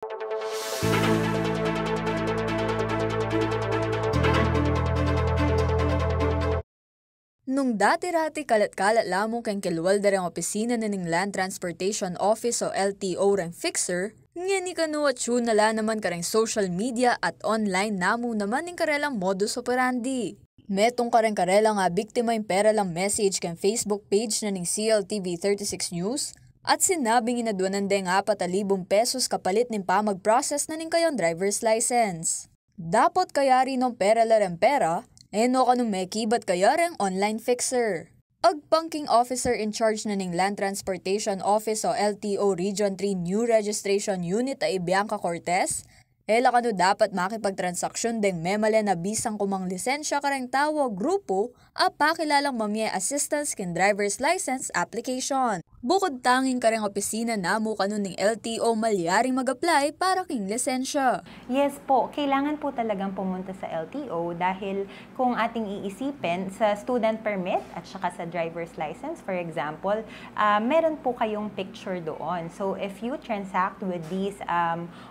Nung dati-rati kalat-kalat lamang kang kilwalder ang opisina na ng Land Transportation Office o LTO rang fixer, nga ni kanu at nala naman karang social media at online namu naman ng karelang modus operandi. Metong karela nga biktima yung pera lang message kang Facebook page na ng CLTV 36 News at sinabing inadwanan deng 4,000 pesos kapalit ng pamag-process na ng kayong driver's license. Dapat kaya rin ng pera larang pera, no kanong may kibat kaya rin online fixer. Banking officer in charge na ng Land Transportation Office o LTO Region 3 New Registration Unit ay Bianca Cortez, kano dapat makipagtransaksyon deng memale na bisang kumang lisensya karang tawag grupo pakilalang mamye assistance kin driver's license application. Bukod tanging karang opisina namo kanon ng LTO malyaring mag-apply para king lisensya. Yes po, kailangan po talagang pumunta sa LTO dahil kung ating iisipin sa student permit at saka sa driver's license, for example, meron po kayong picture doon. So if you transact with these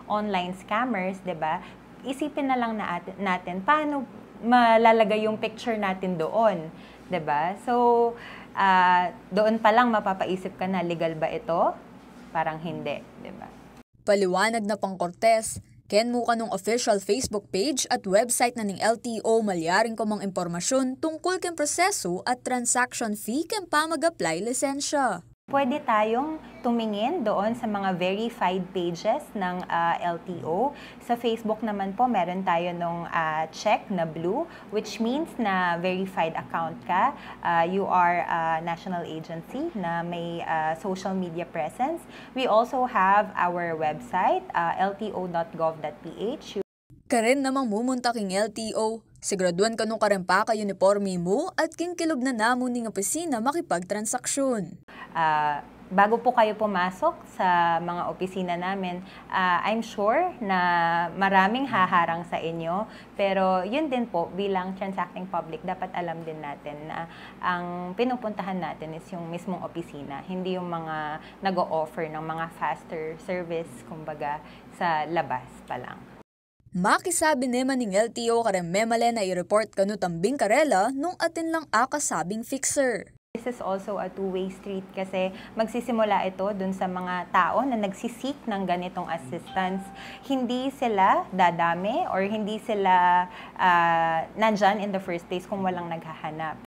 online scammers, 'di ba? Isipin na lang natin paano malalagay yung picture natin doon, 'di ba? So doon pa lang mapapaisip ka na legal ba ito? Parang hindi, 'di ba? Paliwanag na pang Cortez, ken mo kanong official Facebook page at website na ng LTO malyaring kumang impormasyon tungkol ken proseso at transaction fee ken pamag-apply lisensya. Pwede tayong tumingin doon sa mga verified pages ng LTO. Sa Facebook naman po, meron tayo nung check na blue, which means na verified account ka. You are a national agency na may social media presence. We also have our website, lto.gov.ph. Karen namang mumunta king LTO, siguraduan ka nung karempa ka uniforme mo at king kilog na namo ning opisina makipagtransaksyon. Bago po kayo pumasok sa mga opisina namin, I'm sure na maraming haharang sa inyo. Pero yun din po, bilang transacting public, dapat alam din natin na ang pinupuntahan natin is yung mismong opisina, hindi yung mga nag-o-offer ng mga faster service, kumbaga, sa labas pa lang. Makisabi naman ng LTO karang memale na i-report kanu tambing karela nung atin lang akasabing fixer. This is also a two-way street kasi magsisimula ito dun sa mga tao na nagsisik ng ganitong assistance. Hindi sila dadami or hindi sila nandyan in the first place kung walang naghahanap.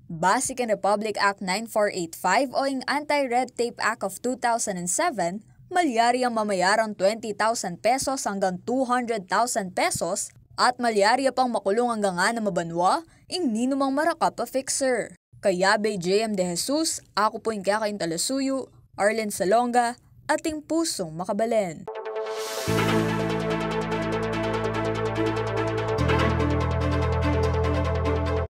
Basic in Republic Act 9485 o yung Anti-Red Tape Act of 2007, malyari ang mamayarang 20,000 pesos hanggang 200,000 pesos at malyari pang makulong hanggang na mabanwa, ing ninumang marakap a fixer. Kaya bay JM De Jesus, ako po yung kakain Talasuyo, Arlen Salonga, ating pusong makabalen.